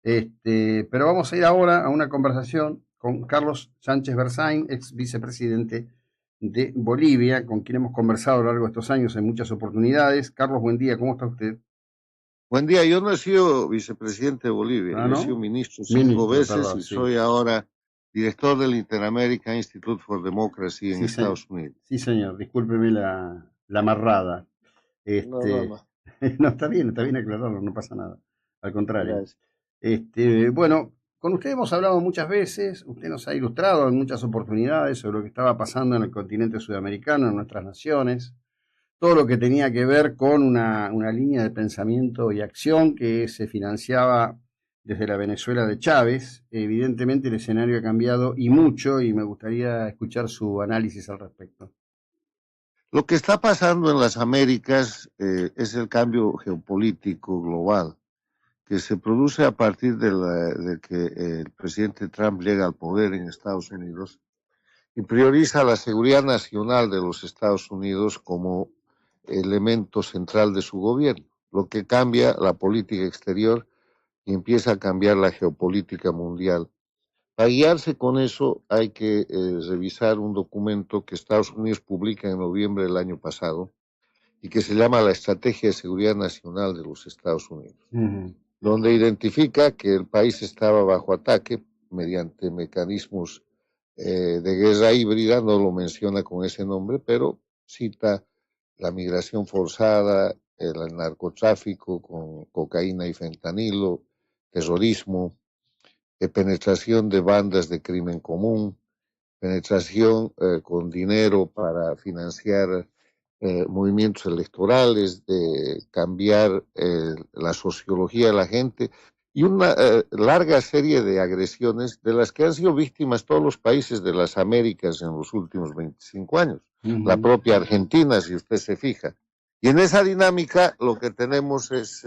Pero vamos a ir ahora a una conversación con Carlos Sánchez Berzain, ex vicepresidente de Bolivia, con quien hemos conversado a lo largo de estos años en muchas oportunidades. Carlos, buen día, ¿cómo está usted? Buen día, yo no he sido vicepresidente de Bolivia, Ah, yo he sido ¿no? ministro 5 veces Ministro, y sí. soy ahora director del Inter-American Institute for Democracy en Sí, Estados Unidos. sí, señor, discúlpeme la amarrada. No, no, Este, no, no, está bien aclararlo, no pasa nada. Al contrario. gracias. Bueno, con usted hemos hablado muchas veces, usted nos ha ilustrado en muchas oportunidades sobre lo que estaba pasando en el continente sudamericano, en nuestras naciones, todo lo que tenía que ver con una línea de pensamiento y acción que se financiaba desde la Venezuela de Chávez. Evidentemente el escenario ha cambiado y mucho, y me gustaría escuchar su análisis al respecto. Lo que está pasando en las Américas es el cambio geopolítico global que se produce a partir de que el presidente Trump llega al poder en Estados Unidos y prioriza la seguridad nacional de los Estados Unidos como elemento central de su gobierno, lo que cambia la política exterior y empieza a cambiar la geopolítica mundial. Para guiarse con eso hay que revisar un documento que Estados Unidos publica en noviembre del año pasado y que se llama la Estrategia de Seguridad Nacional de los Estados Unidos, Ujú. donde identifica que el país estaba bajo ataque mediante mecanismos de guerra híbrida, no lo menciona con ese nombre, pero cita la migración forzada, el narcotráfico con cocaína y fentanilo, terrorismo, penetración de bandas de crimen común, penetración con dinero para financiar movimientos electorales, de cambiar la sociología de la gente y una larga serie de agresiones de las que han sido víctimas todos los países de las Américas en los últimos 25 años. La Ujú. propia Argentina, si usted se fija. Y en esa dinámica lo que tenemos es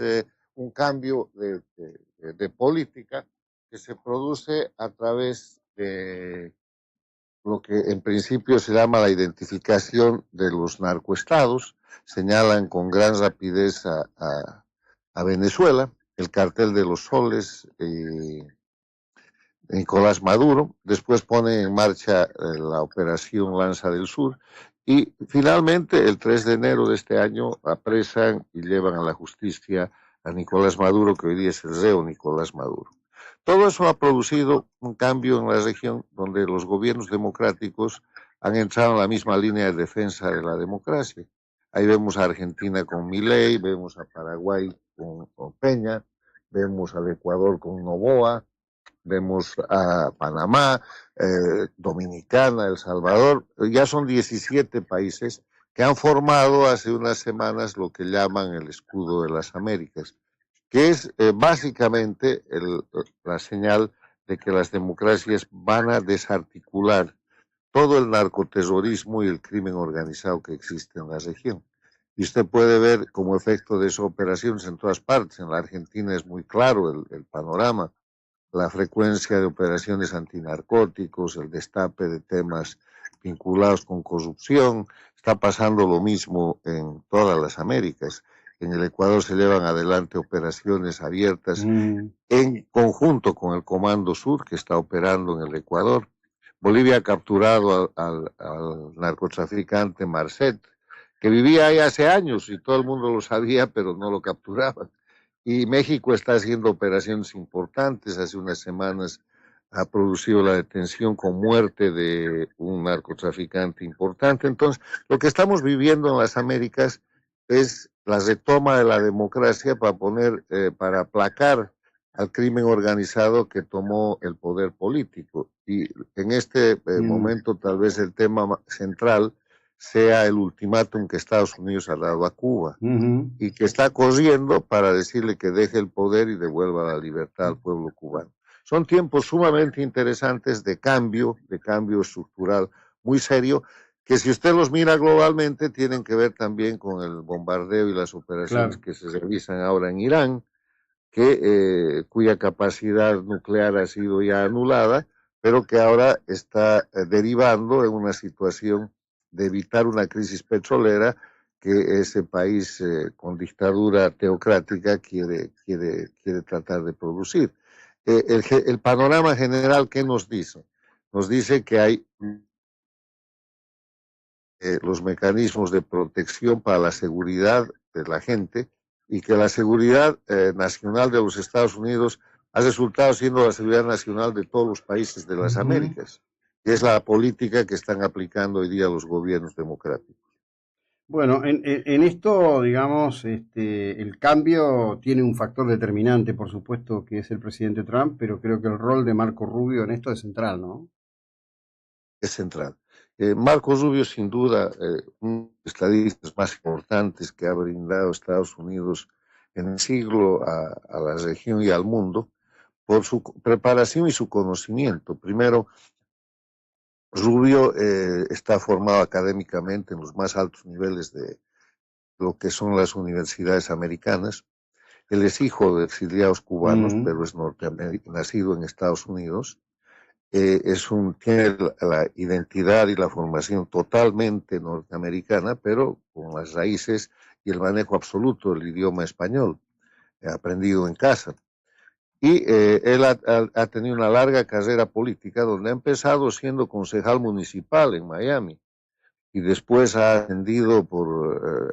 un cambio de política que se produce a través de lo que en principio se llama la identificación de los narcoestados, señalan con gran rapidez a Venezuela, el cartel de los soles, Nicolás Maduro, después pone en marcha la operación Lanza del Sur y finalmente el 3 de enero de este año apresan y llevan a la justicia a Nicolás Maduro, que hoy día es el reo Nicolás Maduro. Todo eso ha producido un cambio en la región donde los gobiernos democráticos han entrado en la misma línea de defensa de la democracia. Ahí vemos a Argentina con Milei, vemos a Paraguay con Peña, vemos al Ecuador con Noboa, vemos a Panamá, Dominicana, El Salvador, ya son 17 países que han formado hace unas semanas lo que llaman el escudo de las Américas, que es básicamente la señal de que las democracias van a desarticular todo el narcoterrorismo y el crimen organizado que existe en la región. Y usted puede ver como efecto de esas operaciones en todas partes. En la Argentina es muy claro el panorama, la frecuencia de operaciones antinarcóticos, el destape de temas vinculados con corrupción. Está pasando lo mismo en todas las Américas. En el Ecuador se llevan adelante operaciones abiertas Mm. en conjunto con el Comando Sur, que está operando en el Ecuador. Bolivia ha capturado al narcotraficante Marcet, que vivía ahí hace años y todo el mundo lo sabía, pero no lo capturaban. Y México está haciendo operaciones importantes. Hace unas semanas ha producido la detención con muerte de un narcotraficante importante. Entonces, lo que estamos viviendo en las Américas es la retoma de la democracia para aplacar al crimen organizado que tomó el poder político. Y en este Mm. momento tal vez el tema central sea el ultimátum que Estados Unidos ha dado a Cuba Ujú. y que está corriendo para decirle que deje el poder y devuelva la libertad al pueblo cubano. Son tiempos sumamente interesantes de cambio estructural muy serio, que si usted los mira globalmente tienen que ver también con el bombardeo y las operaciones Claro. que se realizan ahora en Irán, cuya capacidad nuclear ha sido ya anulada, pero que ahora está derivando en una situación de evitar una crisis petrolera que ese país con dictadura teocrática quiere tratar de producir. El panorama general, ¿qué nos dice? Nos dice que hay los mecanismos de protección para la seguridad de la gente y que la seguridad nacional de los Estados Unidos ha resultado siendo la seguridad nacional de todos los países de las Américas. Y es la política que están aplicando hoy día los gobiernos democráticos. Bueno, en esto, digamos, el cambio tiene un factor determinante, por supuesto, que es el presidente Trump, pero creo que el rol de Marco Rubio en esto es central, ¿no? Es central. Marco Rubio, sin duda, uno de los estadistas más importantes que ha brindado Estados Unidos en el siglo a la región y al mundo, por su preparación y su conocimiento. Primero, Rubio está formado académicamente en los más altos niveles de lo que son las universidades americanas. Él es hijo de exiliados cubanos, pero es nacido en Estados Unidos. Tiene la identidad y la formación totalmente norteamericana, pero con las raíces y el manejo absoluto del idioma español, aprendido en casa. Y él ha tenido una larga carrera política donde ha empezado siendo concejal municipal en Miami y después ha ascendido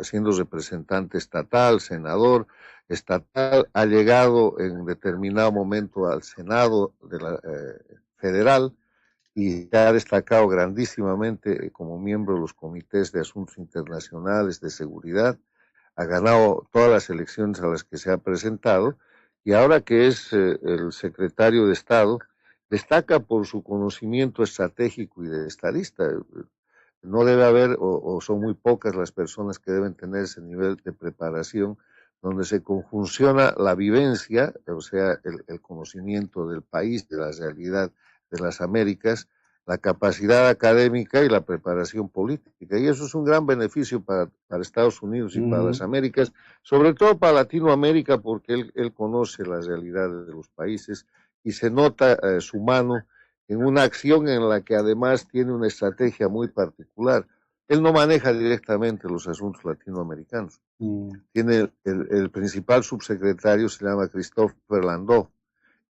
siendo representante estatal, senador estatal, ha llegado en determinado momento al Senado de federal y ha destacado grandísimamente como miembro de los comités de asuntos internacionales de seguridad, ha ganado todas las elecciones a las que se ha presentado y ahora que es el secretario de Estado, destaca por su conocimiento estratégico y de estadista. No debe haber, o son muy pocas las personas que deben tener ese nivel de preparación, donde se conjunciona la vivencia, o sea, el conocimiento del país, de la realidad de las Américas, la capacidad académica y la preparación política. Y eso es un gran beneficio para Estados Unidos y para las Américas, sobre todo para Latinoamérica, porque él conoce las realidades de los países y se nota su mano en una acción en la que además tiene una estrategia muy particular. Él no maneja directamente los asuntos latinoamericanos. Tiene el principal subsecretario, se llama Christopher Landau,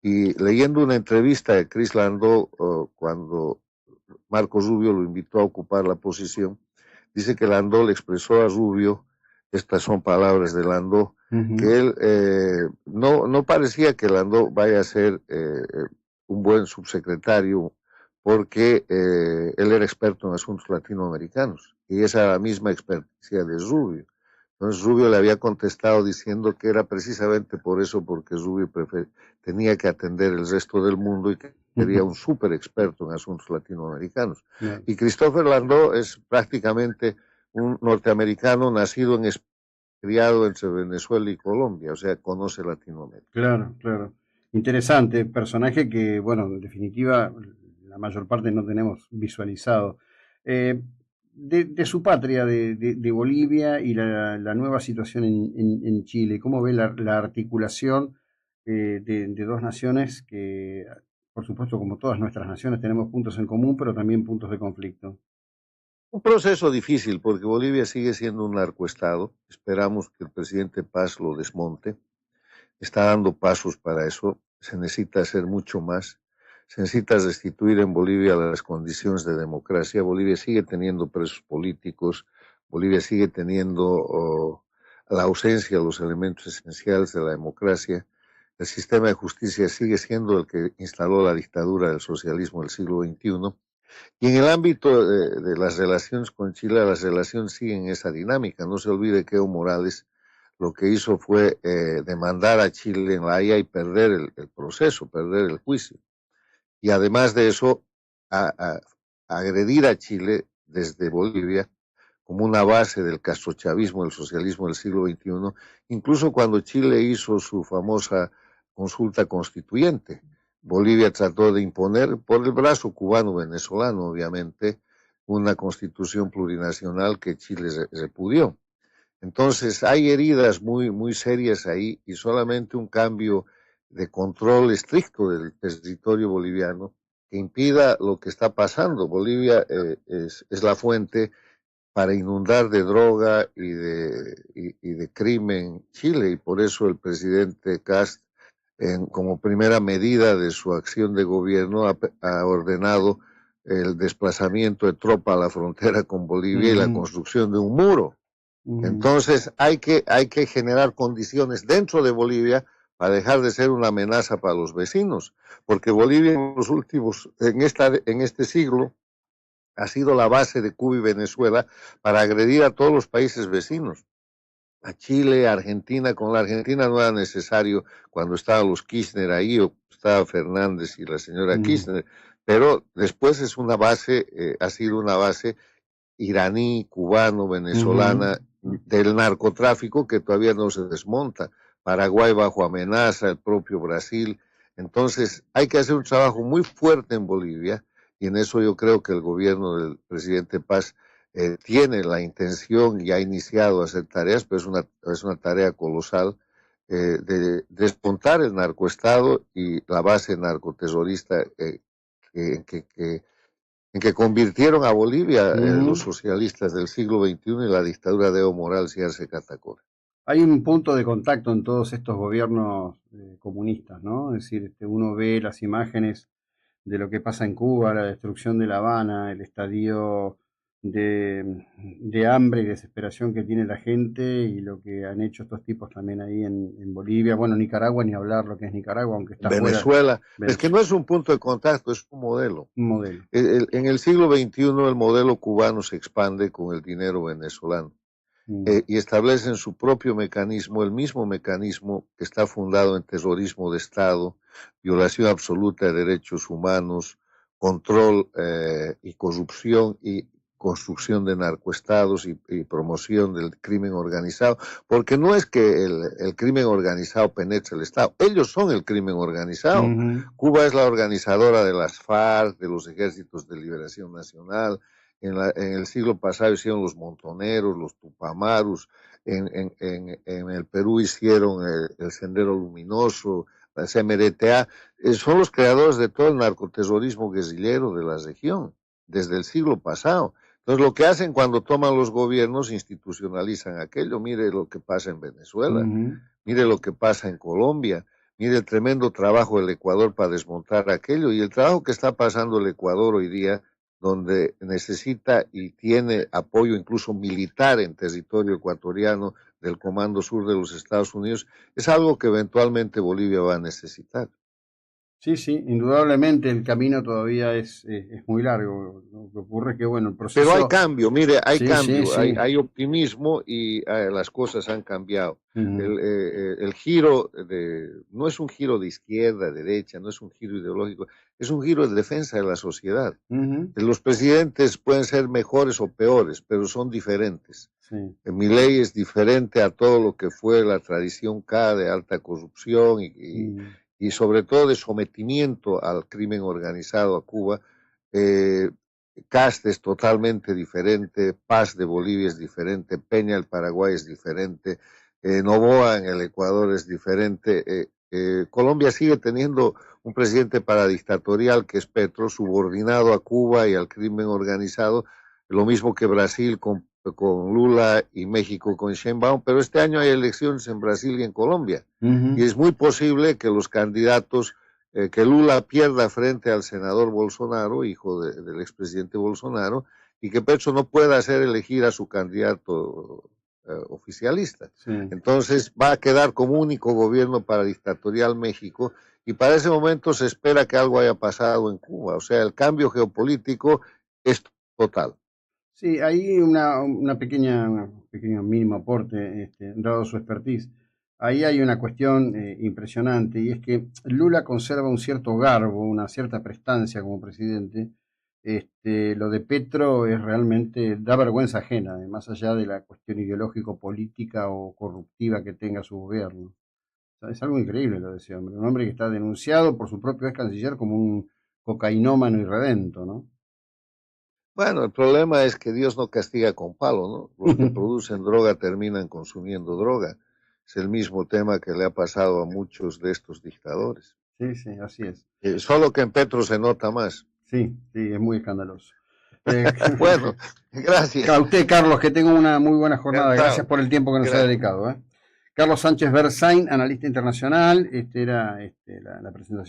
y leyendo una entrevista de Chris Landau cuando Marco Rubio lo invitó a ocupar la posición, dice que Landau le expresó a Rubio, estas son palabras de Landau, que él no parecía que Landau vaya a ser un buen subsecretario porque él era experto en asuntos latinoamericanos y esa era la misma experticia de Rubio. Entonces Rubio le había contestado diciendo que era precisamente por eso, porque Rubio tenía que atender el resto del mundo y que sería un súper experto en asuntos latinoamericanos. Y Christopher Landau es prácticamente un norteamericano nacido criado entre Venezuela y Colombia, o sea, conoce Latinoamérica. Claro, claro. Interesante, personaje que, bueno, en definitiva, la mayor parte no tenemos visualizado. De su patria, de Bolivia y la nueva situación en Chile, ¿cómo ve la articulación de dos naciones que, por supuesto, como todas nuestras naciones, tenemos puntos en común, pero también puntos de conflicto? Un proceso difícil porque Bolivia sigue siendo un narcoestado. Esperamos que el presidente Paz lo desmonte. Está dando pasos para eso. Se necesita hacer mucho más. Se necesita restituir en Bolivia las condiciones de democracia. Bolivia sigue teniendo presos políticos. Bolivia sigue teniendo la ausencia de los elementos esenciales de la democracia. El sistema de justicia sigue siendo el que instaló la dictadura del socialismo del siglo XXI. Y en el ámbito de las relaciones con Chile, las relaciones siguen esa dinámica. No se olvide que Evo Morales lo que hizo fue demandar a Chile en la Haya y perder el proceso, perder el juicio. Y además de eso, agredir a Chile desde Bolivia como una base del castrochavismo, del socialismo del siglo XXI, incluso cuando Chile hizo su famosa consulta constituyente. Bolivia trató de imponer, por el brazo cubano-venezolano, obviamente, una constitución plurinacional que Chile repudió. Entonces, hay heridas muy, muy serias ahí y solamente un cambio de control estricto del territorio boliviano que impida lo que está pasando. Bolivia es la fuente para inundar de droga y de crimen Chile, y por eso el presidente Kast, como primera medida de su acción de gobierno, ha ordenado el desplazamiento de tropa a la frontera con Bolivia y la construcción de un muro. Entonces hay que generar condiciones dentro de Bolivia para dejar de ser una amenaza para los vecinos, porque Bolivia en este siglo ha sido la base de Cuba y Venezuela para agredir a todos los países vecinos. A Chile, a Argentina. Con la Argentina no era necesario cuando estaban los Kirchner ahí, o estaba Fernández y la señora Kirchner, pero después es una base, ha sido una base iraní, cubano, venezolana, del narcotráfico que todavía no se desmonta. Paraguay bajo amenaza, el propio Brasil. Entonces hay que hacer un trabajo muy fuerte en Bolivia, y en eso yo creo que el gobierno del presidente Paz tiene la intención y ha iniciado a hacer tareas, pero es una tarea colosal, de desmontar el narcoestado y la base narcoterrorista en que convirtieron a Bolivia los socialistas del siglo XXI y la dictadura de Evo Morales y Arce Catacora. Hay un punto de contacto en todos estos gobiernos comunistas, ¿no? Es decir, uno ve las imágenes de lo que pasa en Cuba, la destrucción de La Habana, el estadio de hambre y desesperación que tiene la gente, y lo que han hecho estos tipos también ahí en Bolivia. Bueno, Nicaragua, ni hablar lo que es Nicaragua, aunque está Venezuela. fuera. Es que no es un punto de contacto, es un modelo. Un modelo. En el siglo XXI el modelo cubano se expande con el dinero venezolano. Y establecen su propio mecanismo, el mismo mecanismo que está fundado en terrorismo de Estado, violación absoluta de derechos humanos, control y corrupción y construcción de narcoestados y promoción del crimen organizado, porque no es que el crimen organizado penetre el Estado, ellos son el crimen organizado. Cuba es la organizadora de las FARC, de los ejércitos de liberación nacional. En el siglo pasado hicieron los montoneros, los tupamarus, en el Perú hicieron el Sendero Luminoso, la CMDTA, son los creadores de todo el narcoterrorismo guerrillero de la región, desde el siglo pasado. Entonces, lo que hacen cuando toman los gobiernos, institucionalizan aquello. Mire lo que pasa en Venezuela, mire lo que pasa en Colombia, mire el tremendo trabajo del Ecuador para desmontar aquello, y el trabajo que está pasando el Ecuador hoy día, donde necesita y tiene apoyo incluso militar en territorio ecuatoriano del Comando Sur de los Estados Unidos, es algo que eventualmente Bolivia va a necesitar. Sí, sí, indudablemente el camino todavía es muy largo. Lo que ocurre es que, bueno, el proceso... Pero hay cambio, mire, hay sí, cambio, sí. Hay optimismo, y las cosas han cambiado. El giro no es un giro de izquierda, derecha, no es un giro ideológico, es un giro de defensa de la sociedad. Los presidentes pueden ser mejores o peores, pero son diferentes. Milei es diferente a todo lo que fue la tradición K de alta corrupción y sobre todo de sometimiento al crimen organizado a Cuba. Kast es totalmente diferente, Paz de Bolivia es diferente, Peña del Paraguay es diferente, Noboa en el Ecuador es diferente. Colombia sigue teniendo un presidente paradictatorial que es Petro, subordinado a Cuba y al crimen organizado, lo mismo que Brasil con Lula y México con Sheinbaum, pero este año hay elecciones en Brasil y en Colombia, y es muy posible que los candidatos, que Lula pierda frente al senador Bolsonaro, hijo del expresidente Bolsonaro, y que Petro no pueda hacer elegir a su candidato oficialista. Entonces va a quedar como único gobierno paradictatorial México, y para ese momento se espera que algo haya pasado en Cuba. O sea, el cambio geopolítico es total. Sí, hay un pequeño mínimo aporte, dado su expertise. Ahí hay una cuestión impresionante, y es que Lula conserva un cierto garbo, una cierta prestancia como presidente. Lo de Petro es realmente, da vergüenza ajena, más allá de la cuestión ideológico-política o corruptiva que tenga su gobierno. O sea, es algo increíble lo de ese hombre, un hombre que está denunciado por su propio ex canciller como un cocainómano irredento, ¿no? Bueno, el problema es que Dios no castiga con palo, ¿no? Los que producen droga terminan consumiendo droga. Es el mismo tema que le ha pasado a muchos de estos dictadores. Sí, sí, así es. Solo que en Petro se nota más. Sí, sí, es muy escandaloso. Bueno, gracias. A usted, Carlos, que tenga una muy buena jornada. Gracias por el tiempo que nos ha dedicado. Carlos Sánchez Berzain, analista internacional. Era la presentación.